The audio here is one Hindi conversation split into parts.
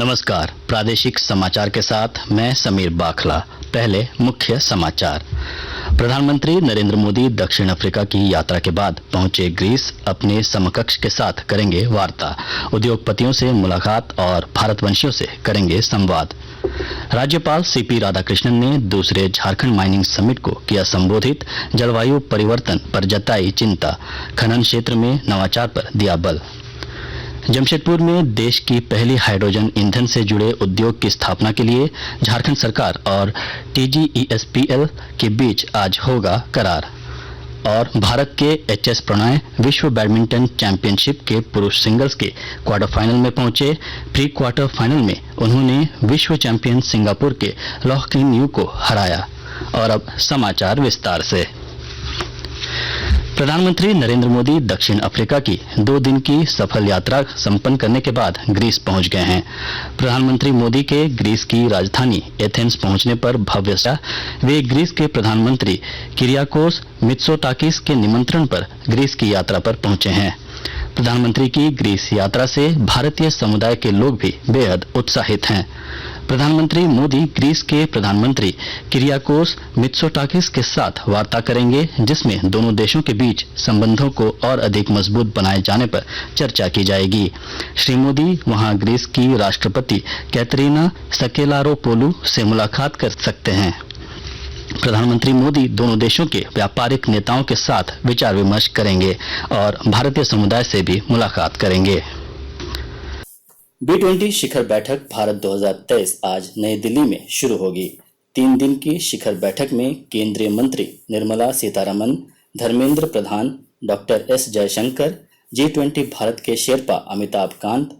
नमस्कार, प्रादेशिक समाचार के साथ मैं समीर बाखला। पहले मुख्य समाचार। प्रधानमंत्री नरेंद्र मोदी दक्षिण अफ्रीका की यात्रा के बाद पहुंचे ग्रीस। अपने समकक्ष के साथ करेंगे वार्ता, उद्योगपतियों से मुलाकात और भारतवंशियों से करेंगे संवाद। राज्यपाल सीपी राधाकृष्णन ने दूसरे झारखंड माइनिंग समिट को किया संबोधित। जलवायु परिवर्तन पर जताई चिंता, खनन क्षेत्र में नवाचार पर दिया बल। जमशेदपुर में देश की पहली हाइड्रोजन ईंधन से जुड़े उद्योग की स्थापना के लिए झारखंड सरकार और TGESPL के बीच आज होगा करार। और भारत के HS प्रणय विश्व बैडमिंटन चैंपियनशिप के पुरुष सिंगल्स के क्वार्टर फाइनल में पहुंचे। प्री क्वार्टर फाइनल में उन्होंने विश्व चैंपियन सिंगापुर के लॉह किन यू को हराया। और अब समाचार विस्तार से। प्रधानमंत्री नरेंद्र मोदी दक्षिण अफ्रीका की 2 दिन की सफल यात्रा संपन्न करने के बाद ग्रीस पहुंच गए हैं। प्रधानमंत्री मोदी के ग्रीस की राजधानी एथेंस पहुंचने पर भव्य वे ग्रीस के प्रधानमंत्री किरियाकोस मित्सोटाकिस के निमंत्रण पर ग्रीस की यात्रा पर पहुंचे हैं। प्रधानमंत्री की ग्रीस यात्रा से भारतीय समुदाय के लोग भी बेहद उत्साहित हैं। प्रधानमंत्री मोदी ग्रीस के प्रधानमंत्री किरियाकोस मित्सोटाकिस के साथ वार्ता करेंगे, जिसमें दोनों देशों के बीच संबंधों को और अधिक मजबूत बनाए जाने पर चर्चा की जाएगी। श्री मोदी वहां ग्रीस की राष्ट्रपति कैटरीना सकेलारोपोलू से मुलाकात कर सकते हैं। प्रधानमंत्री मोदी दोनों देशों के व्यापारिक नेताओं के साथ विचार विमर्श करेंगे और भारतीय समुदाय से भी मुलाकात करेंगे। B20 शिखर बैठक भारत 2023 आज नई दिल्ली में शुरू होगी। 3 दिन की शिखर बैठक में केंद्रीय मंत्री Nirmala Sitharaman, Dharmendra Pradhan, doctor S Jaishankar, G20 Bharat के शेरपा अमिताभ कांत,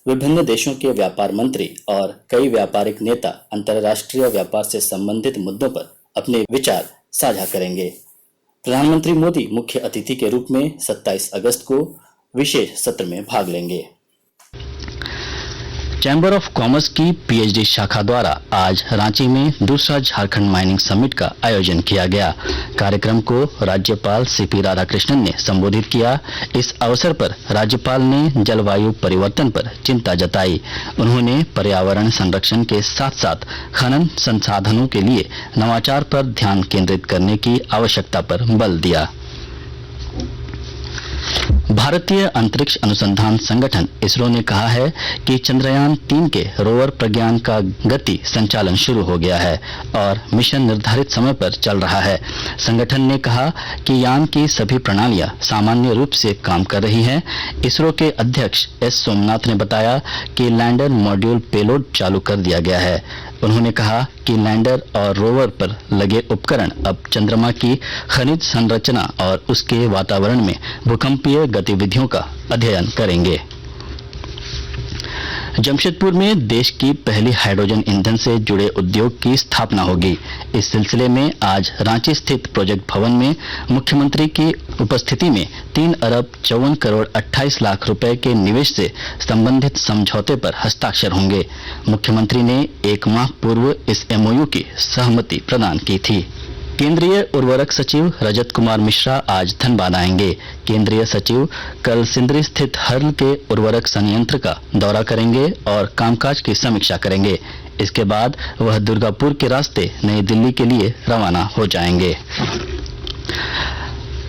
विभिन्न देशों के व्यापार मंत्री और कई व्यापारिक नेता अंतर्राष्ट्रीय व्यापार से संबंधित मुद्दों पर अपने विचार साझा करेंगे। प्रधानमंत्री मोदी मुख्य अतिथि के रूप में 27 अगस्त को विशेष सत्र में भाग लेंगे। चैम्बर ऑफ कॉमर्स की PhD शाखा द्वारा आज रांची में दूसरा झारखंड माइनिंग समिट का आयोजन किया गया। कार्यक्रम को राज्यपाल सीपी राधाकृष्णन ने संबोधित किया। इस अवसर पर राज्यपाल ने जलवायु परिवर्तन पर चिंता जताई। उन्होंने पर्यावरण संरक्षण के साथ साथ खनन संसाधनों के लिए नवाचार पर ध्यान केंद्रित करने की आवश्यकता पर बल दिया। भारतीय अंतरिक्ष अनुसंधान संगठन इसरो ने कहा है कि चंद्रयान 3 के रोवर प्रज्ञान का गति संचालन शुरू हो गया है और मिशन निर्धारित समय पर चल रहा है। संगठन ने कहा कि यान की सभी प्रणालियां सामान्य रूप से काम कर रही हैं। इसरो के अध्यक्ष S सोमनाथ ने बताया कि लैंडर मॉड्यूल पेलोड चालू कर दिया गया है। उन्होंने कहा कि लैंडर और रोवर पर लगे उपकरण अब चंद्रमा की खनिज संरचना और उसके वातावरण में भूकंपीय गतिविधियों का अध्ययन करेंगे। जमशेदपुर में देश की पहली हाइड्रोजन ईंधन से जुड़े उद्योग की स्थापना होगी। इस सिलसिले में आज रांची स्थित प्रोजेक्ट भवन में मुख्यमंत्री की उपस्थिति में 3 अरब 54 करोड़ 28 लाख रुपए के निवेश से संबंधित समझौते पर हस्ताक्षर होंगे। मुख्यमंत्री ने 1 माह पूर्व इस MOU की सहमति प्रदान की थी। केंद्रीय उर्वरक सचिव रजत कुमार मिश्रा आज धनबाद आएंगे। केंद्रीय सचिव कल सिंदरी स्थित हर्ल के उर्वरक संयंत्र का दौरा करेंगे और कामकाज की समीक्षा करेंगे। इसके बाद वह दुर्गापुर के रास्ते नई दिल्ली के लिए रवाना हो जाएंगे।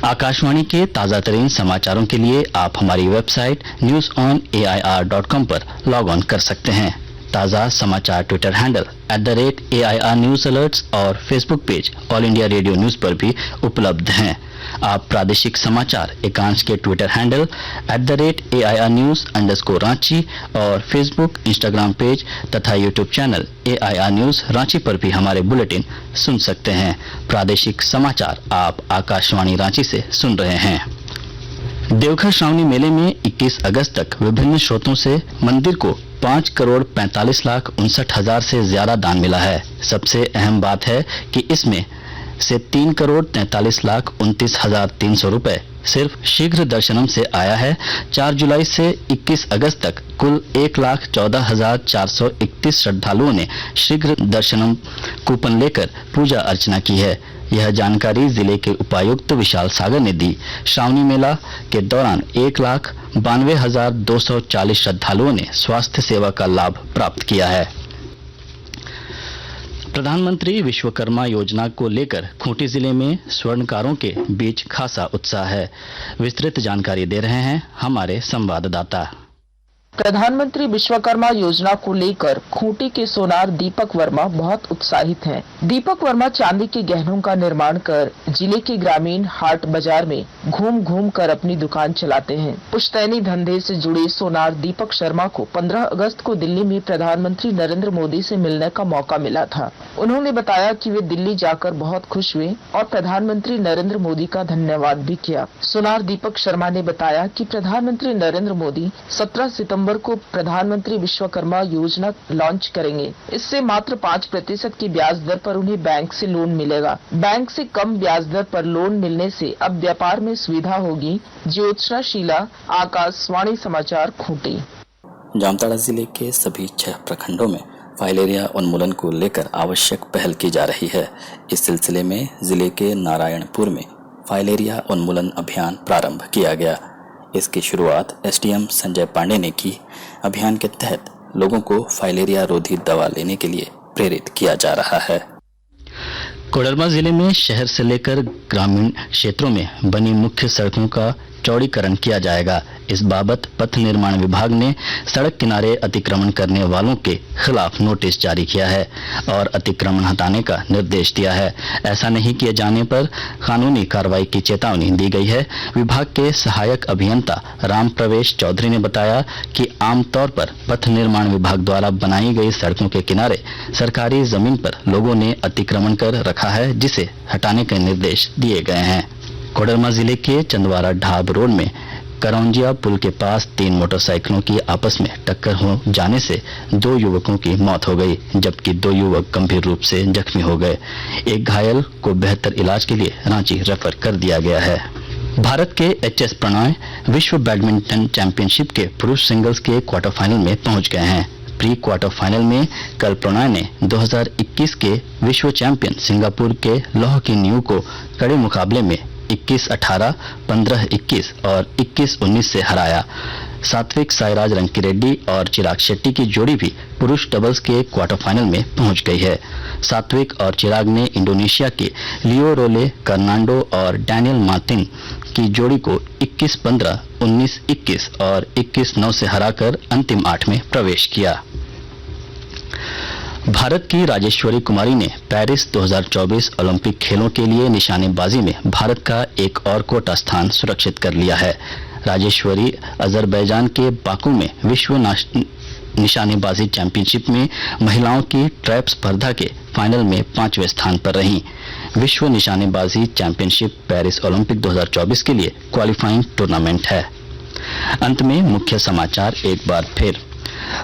आकाशवाणी के ताजा तरीन समाचारों के लिए आप हमारी वेबसाइट newsonair.com पर लॉग ऑन कर सकते हैं। ताजा समाचार Twitter handle @AIR news alerts और Facebook page All India Radio news पर भी उपलब्ध हैं। आप प्रादेशिक समाचार एकांश के ट्विटर हैंडल @AIR न्यूज_रांची और फेसबुक, इंस्टाग्राम पेज तथा YouTube channel AIR news Ranchi पर भी हमारे बुलेटिन सुन सकते हैं। प्रादेशिक समाचार आप आकाशवाणी रांची से सुन रहे हैं। देवघर श्रावणी मेले में 21 अगस्त तक विभिन्न स्रोतों से मंदिर को 5 करोड़ 45 लाख 59 हजार से ज्यादा दान मिला है। सबसे अहम बात है कि इसमें से 3 करोड़ 43 लाख 29 हजार 300 रुपए सिर्फ शीघ्र दर्शनम से आया है। 4 जुलाई से 21 अगस्त तक कुल 1,14,431 श्रद्धालुओं ने शीघ्र दर्शनम कूपन लेकर पूजा अर्चना की है। यह जानकारी जिले के उपायुक्त विशाल सागर ने दी। श्रावणी मेला के दौरान 1,92,240 श्रद्धालुओं ने स्वास्थ्य सेवा का लाभ प्राप्त किया है। प्रधानमंत्री विश्वकर्मा योजना को लेकर खूंटी जिले में स्वर्णकारों के बीच खासा उत्साह है। विस्तृत जानकारी दे रहे हैं हमारे संवाददाता। प्रधानमंत्री विश्वकर्मा योजना को लेकर खूंटी के सोनार दीपक वर्मा बहुत उत्साहित हैं। दीपक वर्मा चांदी के गहनों का निर्माण कर जिले के ग्रामीण हाट बाजार में घूम घूम कर अपनी दुकान चलाते हैं। पुश्तैनी धंधे से जुड़े सोनार दीपक शर्मा को 15 अगस्त को दिल्ली में प्रधानमंत्री नरेंद्र मोदी से मिलने का मौका मिला था। उन्होंने बताया कि वे दिल्ली जाकर बहुत खुश हुए और प्रधानमंत्री नरेंद्र मोदी का धन्यवाद भी किया। सोनार दीपक शर्मा ने बताया कि प्रधानमंत्री नरेंद्र मोदी 17 सितंबर को प्रधानमंत्री विश्वकर्मा योजना लॉन्च करेंगे। इससे मात्र 5% की ब्याज दर पर उन्हें बैंक से लोन मिलेगा। बैंक से कम ब्याज दर पर लोन मिलने से अब व्यापार में सुविधा होगी। ज्योत्सना शीला, आकाशवाणी समाचार, खूंटी। जामताड़ा जिले के सभी 6 प्रखंडों में फाइलेरिया उन्मूलन को लेकर आवश्यक पहल की जा रही है। इस सिलसिले में जिले के नारायणपुर में फाइलेरिया उन्मूलन अभियान प्रारंभ किया गया। इसकी शुरुआत एसडीएम संजय पांडे ने की। अभियान के तहत लोगों को फाइलेरिया रोधी दवा लेने के लिए प्रेरित किया जा रहा है। कोडरमा जिले में शहर से लेकर ग्रामीण क्षेत्रों में बनी मुख्य सड़कों का चौड़ीकरण किया जाएगा। इस बाबत पथ निर्माण विभाग ने सड़क किनारे अतिक्रमण करने वालों के खिलाफ नोटिस जारी किया है और अतिक्रमण हटाने का निर्देश दिया है। ऐसा नहीं किए जाने पर कानूनी कार्रवाई की चेतावनी दी गई है। विभाग के सहायक अभियंता राम प्रवेश चौधरी ने बताया कि आमतौर पर पथ निर्माण विभाग द्वारा बनाई गई सड़कों के किनारे सरकारी जमीन पर लोगों ने अतिक्रमण कर रखा है, जिसे हटाने के निर्देश दिए गए हैं। कोडरमा जिले के चंदवारा ढाब रोड में करौंजिया पुल के पास 3 मोटरसाइकिलों की आपस में टक्कर हो जाने से 2 युवकों की मौत हो गई, जबकि 2 युवक गंभीर रूप से जख्मी हो गए। एक घायल को बेहतर इलाज के लिए रांची रेफर कर दिया गया है। भारत के एचएस प्रणॉय विश्व बैडमिंटन चैंपियनशिप के पुरुष सिंगल्स के क्वार्टर फाइनल में पहुंच गए हैं। प्री क्वार्टर फाइनल में कल प्रणॉय ने 2021 के विश्व चैंपियन सिंगापुर के लोह की न्यू को कड़े मुकाबले में 21-18, 15-21 और 21-19 से हराया। सात्विक साईराज रंकीरेड्डी और चिराग शेट्टी की जोड़ी भी पुरुष डबल्स के क्वार्टर फाइनल में पहुंच गई है। सात्विक और चिराग ने इंडोनेशिया के लियो रोले कर्नांडो और डैनियल मार्टिन की जोड़ी को 21-15, 19-21 और 21-9 से हराकर अंतिम 8 में प्रवेश किया। भारत की राजेश्वरी कुमारी ने पेरिस 2024 ओलंपिक खेलों के लिए निशानेबाजी में भारत का एक और कोटा स्थान सुरक्षित कर लिया है। राजेश्वरी अजरबैजान के बाकू में विश्व निशानेबाजी चैंपियनशिप में महिलाओं की ट्रैप स्पर्धा के फाइनल में 5वें स्थान पर रहीं। विश्व निशानेबाजी चैंपियनशिप पेरिस ओलंपिक 2024 के लिए क्वालिफाइंग टूर्नामेंट है। अंत में मुख्य समाचार एक बार फिर।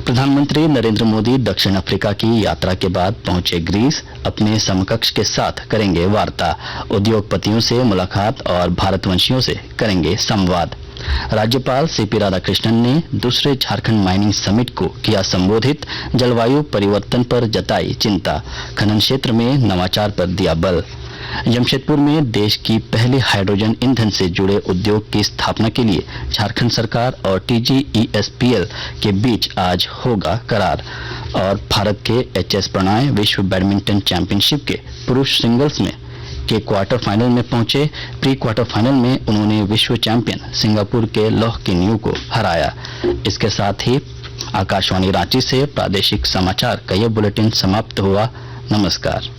प्रधानमंत्री नरेंद्र मोदी दक्षिण अफ्रीका की यात्रा के बाद पहुंचे ग्रीस। अपने समकक्ष के साथ करेंगे वार्ता। उद्योगपतियों से मुलाकात और भारतवंशियों से करेंगे संवाद। राज्यपाल सीपी राधाकृष्णन ने दूसरे झारखंड माइनिंग समिट को किया संबोधित। जलवायु परिवर्तन पर जताई चिंता। खनन क्षेत्र में नवाचार पर दिया बल। जमशेदपुर में देश की पहली हाइड्रोजन ईंधन से जुड़े उद्योग की स्थापना के लिए झारखंड सरकार और TGESPL के बीच आज होगा करार। और भारत के एचएस प्रणॉय विश्व बैडमिंटन चैंपियनशिप के पुरुष सिंगल्स में के क्वार्टर फाइनल में पहुंचे। प्री क्वार्टर फाइनल में उन्होंने विश्व चैंपियन सिंगापुर के लोह की न्यू को हराया। इसके साथ ही आकाशवाणी रांची से प्रादेशिक समाचार का यह बुलेटिन समाप्त हुआ। नमस्कार।